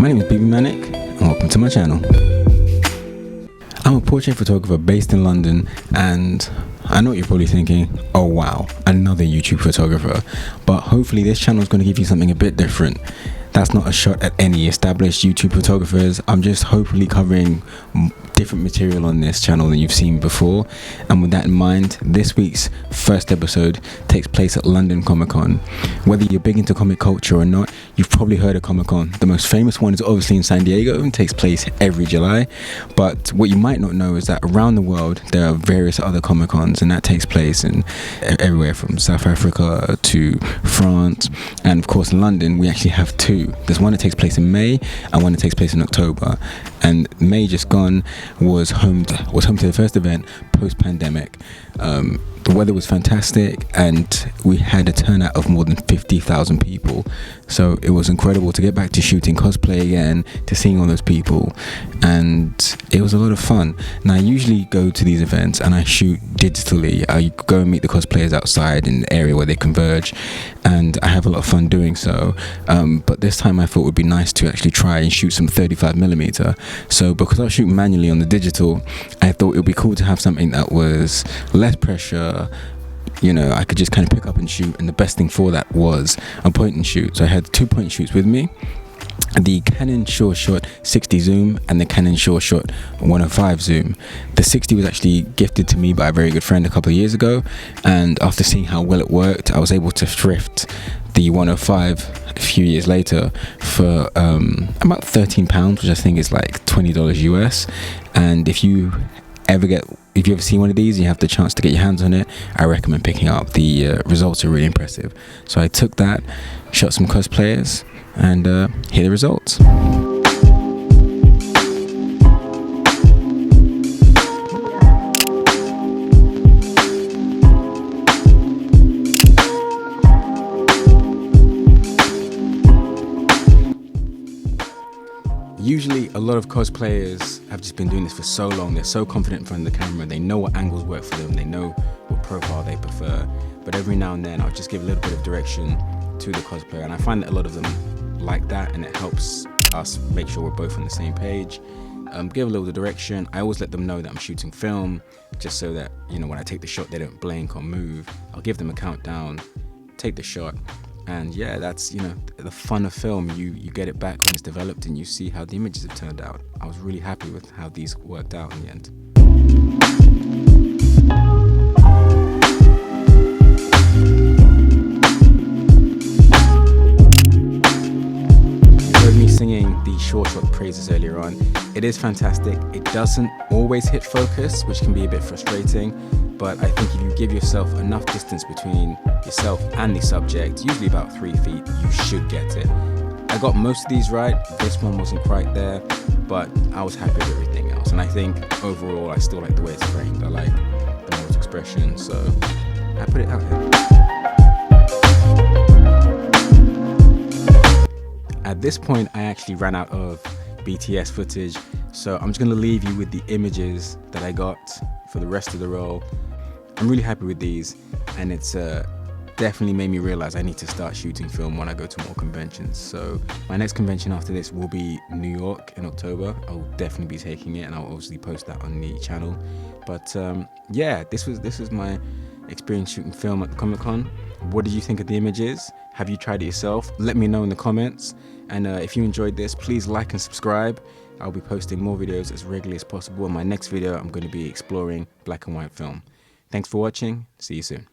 My name is BB Manic and welcome to my channel. I'm a portrait photographer based in London, and I know what you're probably thinking, oh wow, another YouTube photographer, but hopefully this channel is going to give you something a bit different. That's not a shot at any established YouTube photographers. I'm just hopefully covering different material on this channel than you've seen before. And with that in mind, this week's first episode takes place at London Comic Con. Whether you're big into comic culture or not, you've probably heard of Comic Con. The most famous one is obviously in San Diego and takes place every July. But what you might not know is that around the world there are various other Comic Cons, and that takes place in everywhere from South Africa to France. And of course in London we actually have two. There's one that takes place in May and one that takes place in October. And May just gone was home to the first event post-pandemic. The weather was fantastic and we had a turnout of more than 50,000 people. So it was incredible to get back to shooting cosplay again, to seeing all those people, and it was a lot of fun. Now I usually go to these events and I shoot digitally. I go and meet the cosplayers outside in the area where they converge, and I have a lot of fun doing so. But this time I thought it would be nice to actually try and shoot some 35mm. So because I shoot manually on the digital, I thought it would be cool to have something that was less pressure. You know, I could just kind of pick up and shoot, and the best thing for that was a point and shoot. So I had 2 point shoots with me, the Canon Sure Shot 60 zoom and the Canon Sure Shot 105 zoom. The 60 was actually gifted to me by a very good friend a couple of years ago, and after seeing how well it worked, I was able to thrift the 105 a few years later for about £13, which I think is like $20 US. And if you ever see one of these and you have the chance to get your hands on it, I recommend picking up. The results are really impressive. So I took that, shot some cosplayers, and here are the results. Usually a lot of cosplayers have just been doing this for so long, they're so confident in front of the camera, they know what angles work for them, they know what profile they prefer, but every now and then I'll just give a little bit of direction to the cosplayer, and I find that a lot of them like that, and it helps us make sure we're both on the same page. Give a little direction. I always let them know that I'm shooting film, just so that, you know, when I take the shot they don't blink or move. I'll give them a countdown, take the shot. And yeah, that's, you know, the fun of film. You get it back when it's developed and you see how the images have turned out. I was really happy with how these worked out in the end. You heard me singing the short shot praises earlier on. It is fantastic. It doesn't always hit focus, which can be a bit frustrating, but I think if you give yourself enough distance between yourself and the subject, usually about 3 feet, you should get it. I got most of these right. This one wasn't quite there, but I was happy with everything else. And I think overall, I still like the way it's framed. I like the model's expression, so I put it out here. At this point, I actually ran out of BTS footage, so I'm just gonna leave you with the images that I got for the rest of the roll. I'm really happy with these, and it's definitely made me realize I need to start shooting film when I go to more conventions. So my next convention after this will be New York in October. I'll definitely be taking it, and I'll obviously post that on the channel. But yeah, this was my experience shooting film at the Comic Con. What did you think of the images? Have you tried it yourself? Let me know in the comments. And if you enjoyed this, please like and subscribe. I'll be posting more videos as regularly as possible. In my next video, I'm going to be exploring black and white film. Thanks for watching. See you soon.